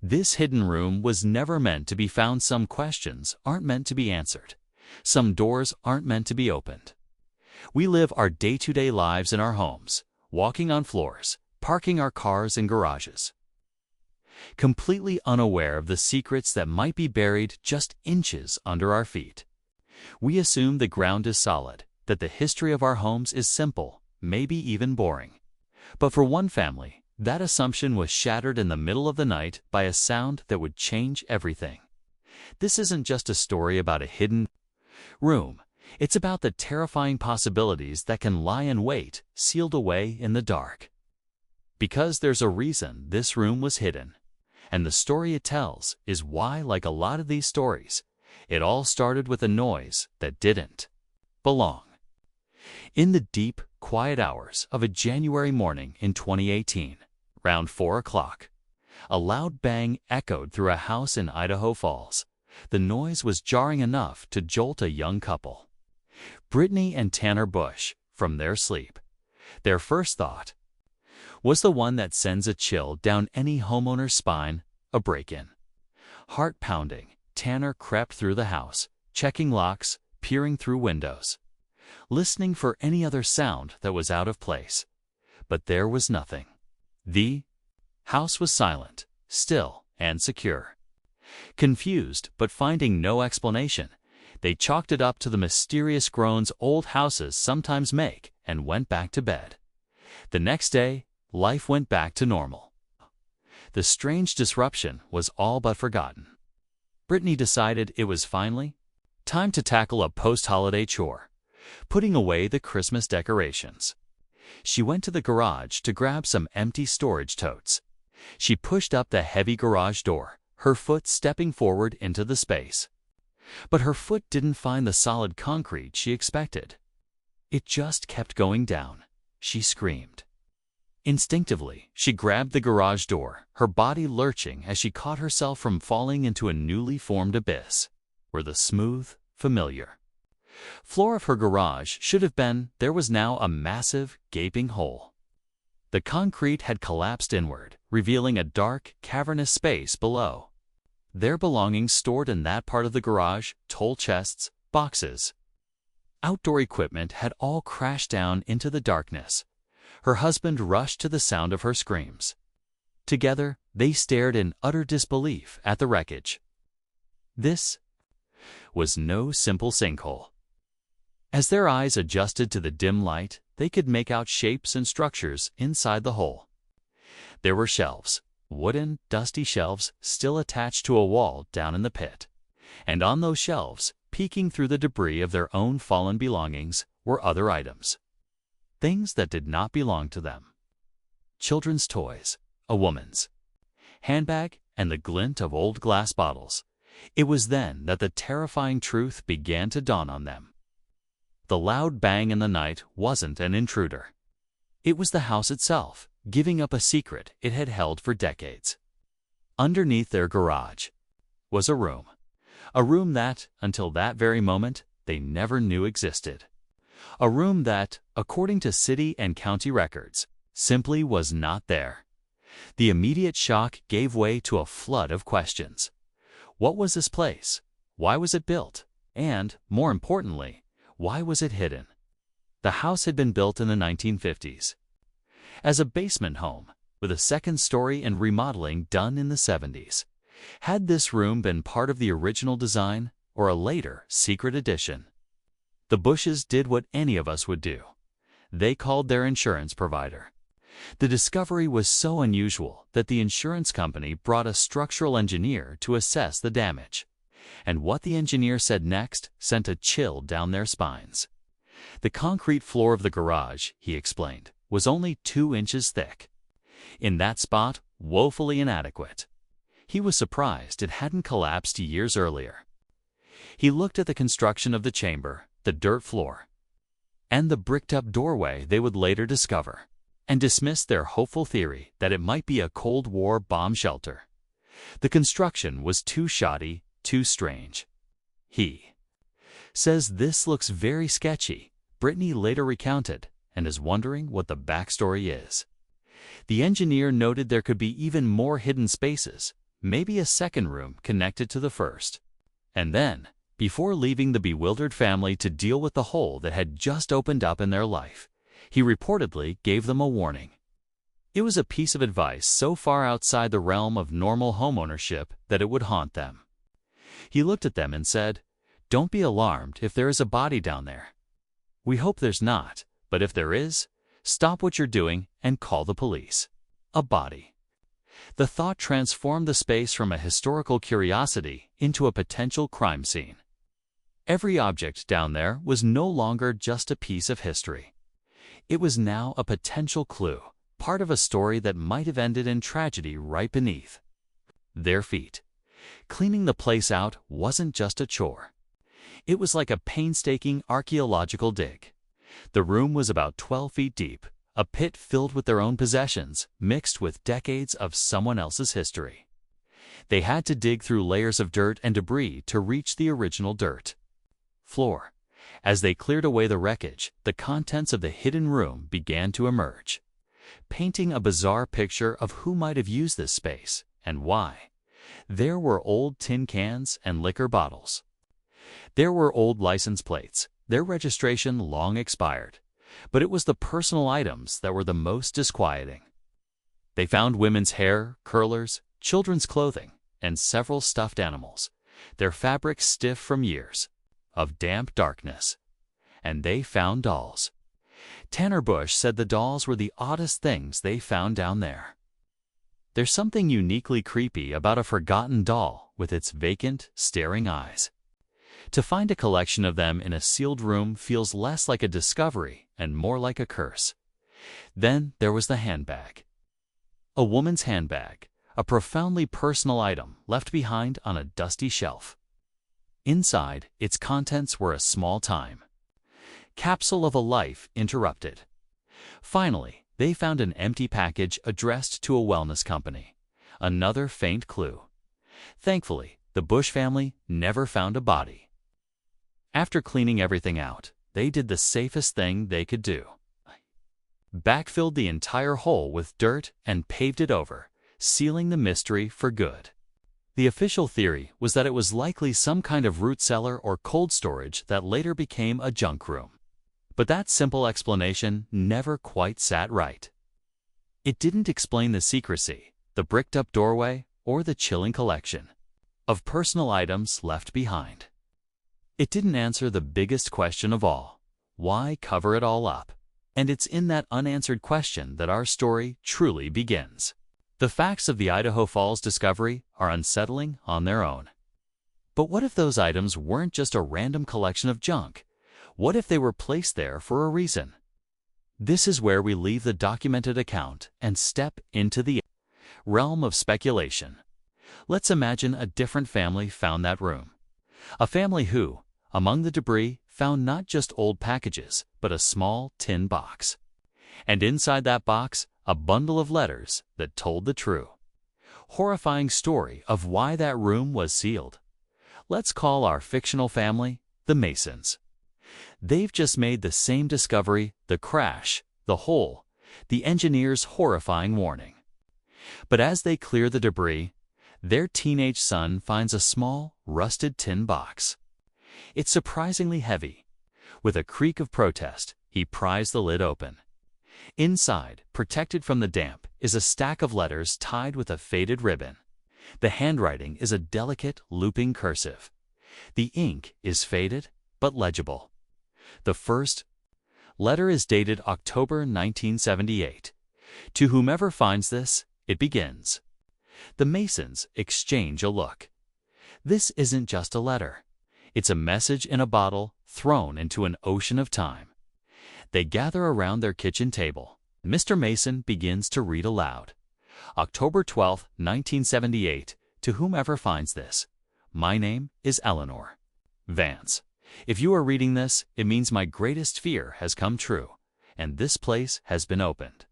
This hidden room was never meant to be found. Some questions aren't meant to be answered. Some doors aren't meant to be opened. We live our day-to-day lives in our homes, walking on floors, parking our cars in garages, completely unaware of the secrets that might be buried just inches under our feet. We assume the ground is solid, that the history of our homes is simple, maybe even boring. But for one family, that assumption was shattered in the middle of the night by a sound that would change everything. This isn't just a story about a hidden room. It's about the terrifying possibilities that can lie in wait, sealed away in the dark. Because there's a reason this room was hidden. And the story it tells is why, like a lot of these stories, it all started with a noise that didn't belong. In the deep, quiet hours of a January morning in 2018, around 4 o'clock, a loud bang echoed through a house in Idaho Falls. The noise was jarring enough to jolt a young couple, Brittany and Tanner Bush, from their sleep. Their first thought was the one that sends a chill down any homeowner's spine: a break-in. Heart pounding, Tanner crept through the house, checking locks, peering through windows, listening for any other sound that was out of place. But there was nothing. The house was silent, still, and secure. Confused, but finding no explanation, they chalked it up to the mysterious groans old houses sometimes make and went back to bed. The next day, life went back to normal. The strange disruption was all but forgotten. Brittany decided it was finally time to tackle a post-holiday chore: putting away the Christmas decorations. She went to the garage to grab some empty storage totes. She pushed up the heavy garage door, her foot stepping forward into the space. But her foot didn't find the solid concrete she expected. It just kept going down. She screamed. Instinctively, she grabbed the garage door, her body lurching as she caught herself from falling into a newly formed abyss, where the smooth, familiar floor of her garage should have been. There was now a massive, gaping hole. The concrete had collapsed inward, revealing a dark, cavernous space below. Their belongings stored in that part of the garage, tool chests, boxes, outdoor equipment, had all crashed down into the darkness. Her husband rushed to the sound of her screams. Together, they stared in utter disbelief at the wreckage. This was no simple sinkhole. As their eyes adjusted to the dim light, they could make out shapes and structures inside the hole. There were shelves, wooden, dusty shelves still attached to a wall down in the pit. And on those shelves, peeking through the debris of their own fallen belongings, were other items. Things that did not belong to them. Children's toys, a woman's handbag, and the glint of old glass bottles. It was then that the terrifying truth began to dawn on them. The loud bang in the night wasn't an intruder. It was the house itself, giving up a secret it had held for decades. Underneath their garage was a room that, until that very moment, they never knew existed. A room that, according to city and county records, simply was not there. The immediate shock gave way to a flood of questions. What was this place? Why was it built? And, more importantly, why was it hidden? The house had been built in the 1950s as a basement home, with a second story and remodeling done in the 70s. Had this room been part of the original design, or a later, secret addition? The Bushes did what any of us would do. They called their insurance provider. The discovery was so unusual that the insurance company brought a structural engineer to assess the damage. And what the engineer said next sent a chill down their spines. The concrete floor of the garage, he explained, was only 2 inches thick. In that spot, woefully inadequate. He was surprised it hadn't collapsed years earlier. He looked at the construction of the chamber, the dirt floor, and the bricked-up doorway they would later discover, and dismissed their hopeful theory that it might be a Cold War bomb shelter. The construction was too shoddy, too strange. He says this looks very sketchy, Brittany later recounted, and is wondering what the backstory is. The engineer noted there could be even more hidden spaces, maybe a second room connected to the first. And then, before leaving the bewildered family to deal with the hole that had just opened up in their life, he reportedly gave them a warning. It was a piece of advice so far outside the realm of normal homeownership that it would haunt them. He looked at them and said, "Don't be alarmed if there is a body down there. We hope there's not, but if there is, stop what you're doing and call the police." A body. The thought transformed the space from a historical curiosity into a potential crime scene. Every object down there was no longer just a piece of history. It was now a potential clue, part of a story that might have ended in tragedy right beneath their feet. Cleaning the place out wasn't just a chore. It was like a painstaking archaeological dig. The room was about 12 feet deep, a pit filled with their own possessions, mixed with decades of someone else's history. They had to dig through layers of dirt and debris to reach the original dirt floor. As they cleared away the wreckage, the contents of the hidden room began to emerge, painting a bizarre picture of who might have used this space and why. There were old tin cans and liquor bottles. There were old license plates, their registration long expired. But it was the personal items that were the most disquieting. They found women's hair, curlers, children's clothing, and several stuffed animals, their fabrics stiff from years of damp darkness. And they found dolls. Tanner Bush said the dolls were the oddest things they found down there. There's something uniquely creepy about a forgotten doll with its vacant, staring eyes. To find a collection of them in a sealed room feels less like a discovery and more like a curse. Then there was the handbag. A woman's handbag, a profoundly personal item left behind on a dusty shelf. Inside, its contents were a small time capsule of a life interrupted. Finally, they found an empty package addressed to a wellness company. Another faint clue. Thankfully, the Bush family never found a body. After cleaning everything out, they did the safest thing they could do. Backfilled the entire hole with dirt and paved it over, sealing the mystery for good. The official theory was that it was likely some kind of root cellar or cold storage that later became a junk room. But that simple explanation never quite sat right. It didn't explain the secrecy, the bricked-up doorway, or the chilling collection of personal items left behind. It didn't answer the biggest question of all: why cover it all up? And it's in that unanswered question that our story truly begins. The facts of the Idaho Falls discovery are unsettling on their own. But what if those items weren't just a random collection of junk? What if they were placed there for a reason? This is where we leave the documented account and step into the realm of speculation. Let's imagine a different family found that room. A family who, among the debris, found not just old packages, but a small tin box. And inside that box, a bundle of letters that told the true, horrifying story of why that room was sealed. Let's call our fictional family the Masons. They've just made the same discovery: the crash, the hole, the engineer's horrifying warning. But as they clear the debris, their teenage son finds a small, rusted tin box. It's surprisingly heavy. With a creak of protest, he pries the lid open. Inside, protected from the damp, is a stack of letters tied with a faded ribbon. The handwriting is a delicate, looping cursive. The ink is faded, but legible. The first letter is dated October 1978. To whomever finds this, it begins. The Masons exchange a look. This isn't just a letter. It's a message in a bottle thrown into an ocean of time. They gather around their kitchen table. Mr. Mason begins to read aloud. October 12, 1978, to whomever finds this. My name is Eleanor. Vance. If you are reading this, it means my greatest fear has come true, and this place has been opened.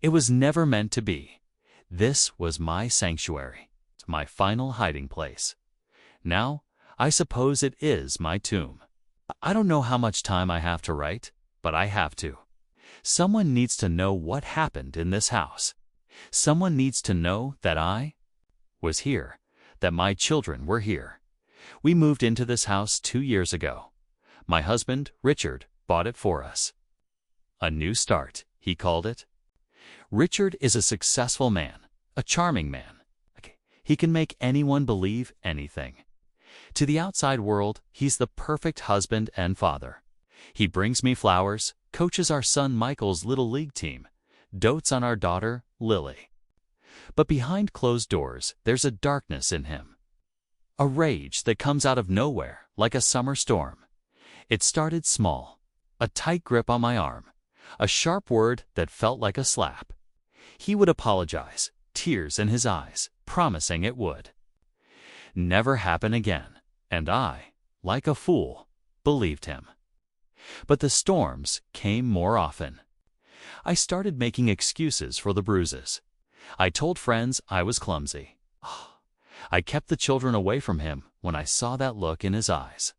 It was never meant to be. This was my sanctuary, my final hiding place. Now, I suppose it is my tomb. I don't know how much time I have to write, but I have to. Someone needs to know what happened in this house. Someone needs to know that I was here, that my children were here. We moved into this house 2 years ago. My husband, Richard, bought it for us. A new start, he called it. Richard is a successful man, a charming man. He can make anyone believe anything. To the outside world, he's the perfect husband and father. He brings me flowers, coaches our son Michael's little league team, dotes on our daughter, Lily. But behind closed doors, there's a darkness in him. A rage that comes out of nowhere, like a summer storm. It started small. A tight grip on my arm. A sharp word that felt like a slap. He would apologize, tears in his eyes, promising it would never happen again, and I, like a fool, believed him. But the storms came more often. I started making excuses for the bruises. I told friends I was clumsy. I kept the children away from him when I saw that look in his eyes.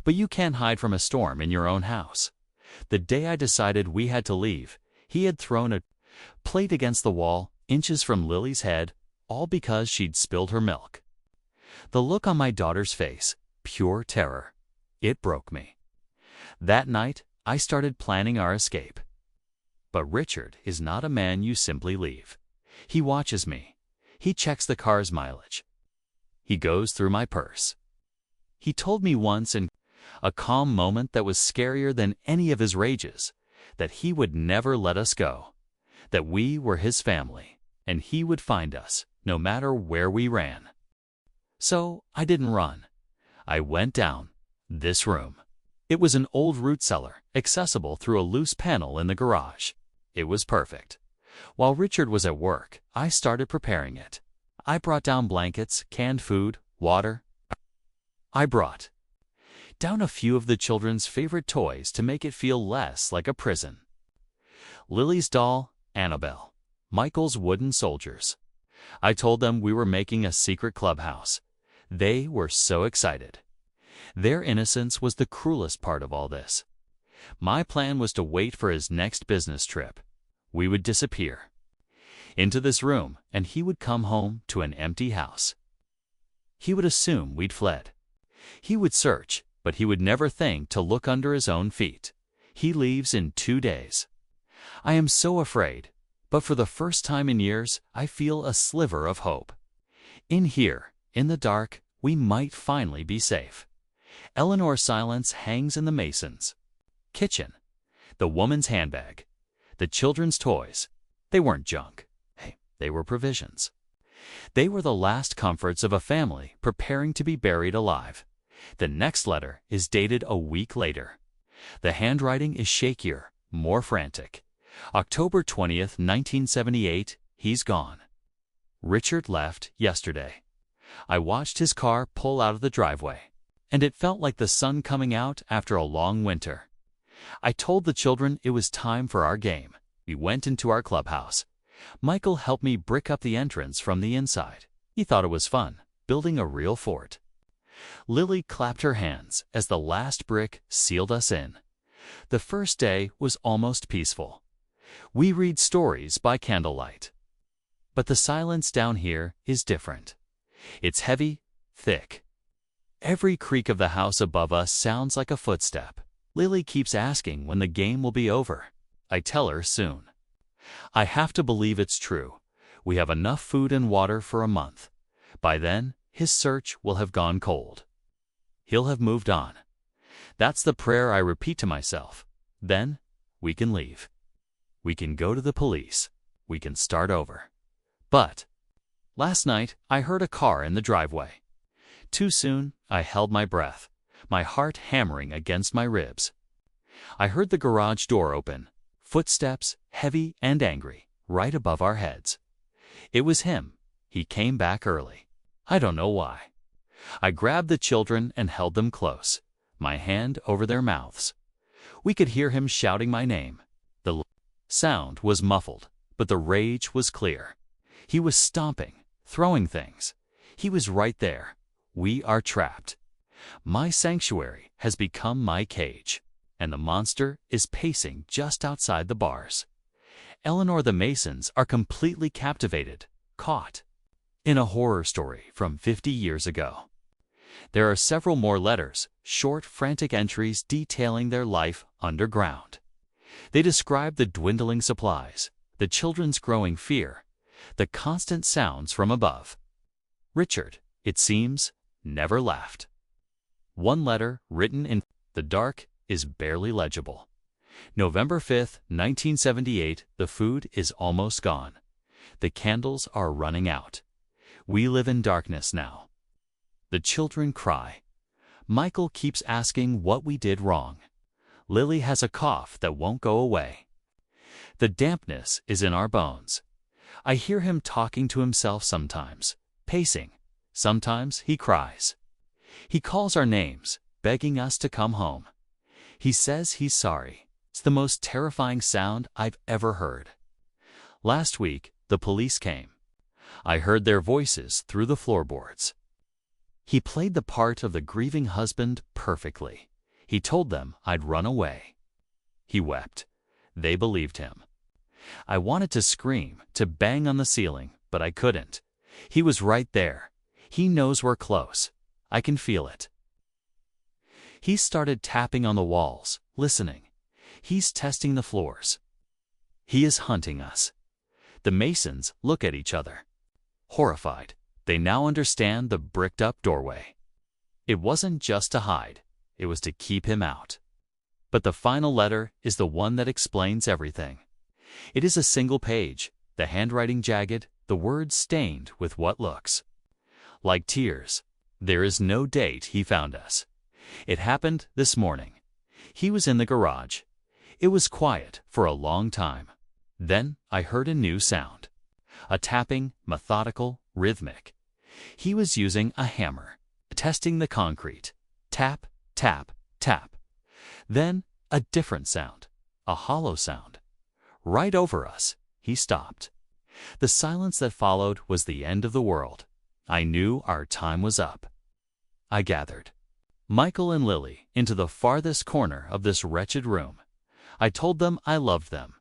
But you can't hide from a storm in your own house. The day I decided we had to leave, he had thrown a plate against the wall, inches from Lily's head, all because she'd spilled her milk. The look on my daughter's face, pure terror. It broke me. That night, I started planning our escape. But Richard is not a man you simply leave. He watches me. He checks the car's mileage. He goes through my purse. He told me once in a calm moment that was scarier than any of his rages, that he would never let us go, that we were his family, and he would find us, no matter where we ran. So I didn't run. I went down this room. It was an old root cellar, accessible through a loose panel in the garage. It was perfect. While Richard was at work, I started preparing it. I brought down blankets, canned food, water. I brought down a few of the children's favorite toys to make it feel less like a prison. Lily's doll, Annabelle. Michael's wooden soldiers. I told them we were making a secret clubhouse. They were so excited. Their innocence was the cruelest part of all this. My plan was to wait for his next business trip. We would disappear into this room, and he would come home to an empty house. He would assume we'd fled. He would search, but he would never think to look under his own feet. He leaves in 2 days. I am so afraid, but for the first time in years, I feel a sliver of hope. In here, in the dark, we might finally be safe. Eleanor's silence hangs in the mason's kitchen. The woman's handbag. The children's toys. They weren't junk. Hey, they were provisions. They were the last comforts of a family preparing to be buried alive. The next letter is dated a week later. The handwriting is shakier, more frantic. October 20th, 1978, he's gone. Richard left yesterday. I watched his car pull out of the driveway, and it felt like the sun coming out after a long winter. I told the children it was time for our game. We went into our clubhouse. Michael helped me brick up the entrance from the inside. He thought it was fun, building a real fort. Lily clapped her hands as the last brick sealed us in. The first day was almost peaceful. We read stories by candlelight. But the silence down here is different. It's heavy, thick. Every creak of the house above us sounds like a footstep. Lily keeps asking when the game will be over. I tell her soon. I have to believe it's true. We have enough food and water for a month. By then, his search will have gone cold. He'll have moved on. That's the prayer I repeat to myself. Then, we can leave. We can go to the police. We can start over. But last night, I heard a car in the driveway. Too soon, I held my breath, my heart hammering against my ribs. I heard the garage door open, footsteps, heavy and angry, right above our heads. It was him. He came back early. I don't know why. I grabbed the children and held them close, my hand over their mouths. We could hear him shouting my name. The sound was muffled, but the rage was clear. He was stomping, throwing things. He was right there. We are trapped. My sanctuary has become my cage, and the monster is pacing just outside the bars. Eleanor, the Masons are completely captivated, caught. in a horror story from 50 years ago. There are several more letters, short, frantic entries detailing their life underground. They describe the dwindling supplies, the children's growing fear, the constant sounds from above. Richard, it seems, never laughed. One letter, written in the dark, is barely legible. November 5th, 1978, the food is almost gone. The candles are running out. We live in darkness now. The children cry. Michael keeps asking what we did wrong. Lily has a cough that won't go away. The dampness is in our bones. I hear him talking to himself sometimes, pacing. Sometimes he cries. He calls our names, begging us to come home. He says he's sorry. It's the most terrifying sound I've ever heard. Last week, the police came. I heard their voices through the floorboards. He played the part of the grieving husband perfectly. He told them I'd run away. He wept. They believed him. I wanted to scream, to bang on the ceiling, but I couldn't. He was right there. He knows we're close. I can feel it. He started tapping on the walls, listening. He's testing the floors. He is hunting us. The Masons look at each other. Horrified, they now understand the bricked-up doorway. It wasn't just to hide. It was to keep him out. But the final letter is the one that explains everything. It is a single page, the handwriting jagged, the words stained with what looks like tears. There is no date he found us. It happened this morning. He was in the garage. It was quiet for a long time. Then I heard a new sound. A tapping, methodical, rhythmic. He was using a hammer, testing the concrete. Tap, tap, tap. Then a different sound, a hollow sound. Right over us, he stopped. The silence that followed was the end of the world. I knew our time was up. I gathered Michael and Lily into the farthest corner of this wretched room. I told them I loved them.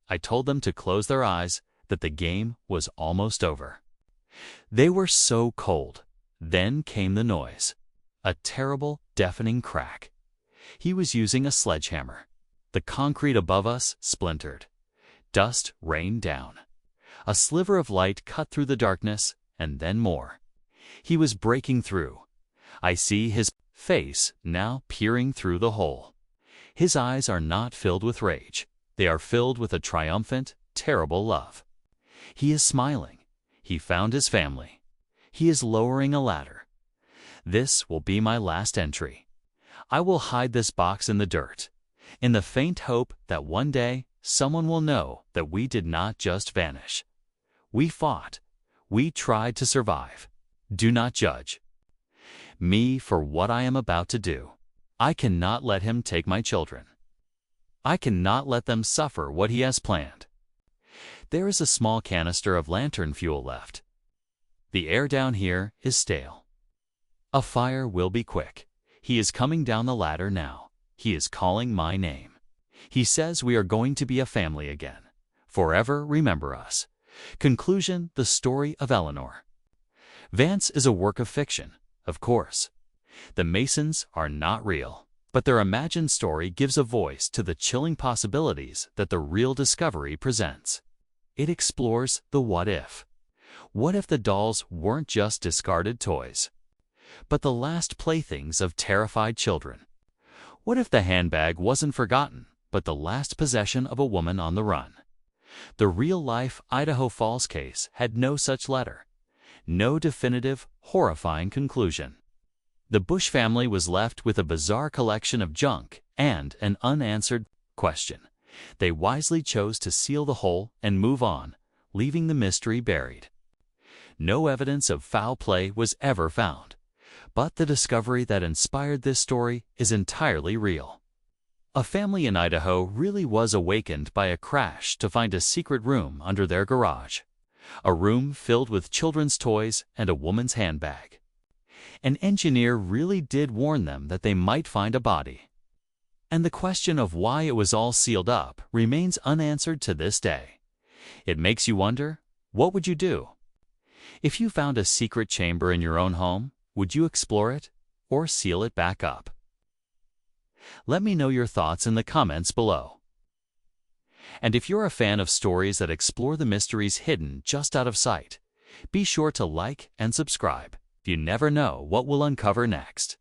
I told them to close their eyes, that the game was almost over. They were so cold. Then came the noise. A terrible, deafening crack. He was using a sledgehammer. The concrete above us splintered. Dust rained down. A sliver of light cut through the darkness, and then more. He was breaking through. I see his face now peering through the hole. His eyes are not filled with rage. They are filled with a triumphant, terrible love. He is smiling. He found his family. He is lowering a ladder. This will be my last entry. I will hide this box in the dirt, in the faint hope that one day someone will know that we did not just vanish. We fought. We tried to survive. Do not judge me for what I am about to do. I cannot let him take my children. I cannot let them suffer what he has planned. There is a small canister of lantern fuel left. The air down here is stale. A fire will be quick. He is coming down the ladder now. He is calling my name. He says we are going to be a family again. Forever remember us. Conclusion: the story of Eleanor. Vance is a work of fiction, of course. The Masons are not real, but their imagined story gives a voice to the chilling possibilities that the real discovery presents. It explores the what if. What if the dolls weren't just discarded toys, but the last playthings of terrified children? What if the handbag wasn't forgotten, but the last possession of a woman on the run? The real-life Idaho Falls case had no such letter. No definitive, horrifying conclusion. The Bush family was left with a bizarre collection of junk and an unanswered question. They wisely chose to seal the hole and move on, leaving the mystery buried. No evidence of foul play was ever found, but the discovery that inspired this story is entirely real. A family in Idaho really was awakened by a crash to find a secret room under their garage. A room filled with children's toys and a woman's handbag. An engineer really did warn them that they might find a body. And the question of why it was all sealed up remains unanswered to this day. It makes you wonder, what would you do? If you found a secret chamber in your own home, would you explore it or seal it back up? Let me know your thoughts in the comments below. And if you're a fan of stories that explore the mysteries hidden just out of sight, be sure to like and subscribe. You never know what we'll uncover next.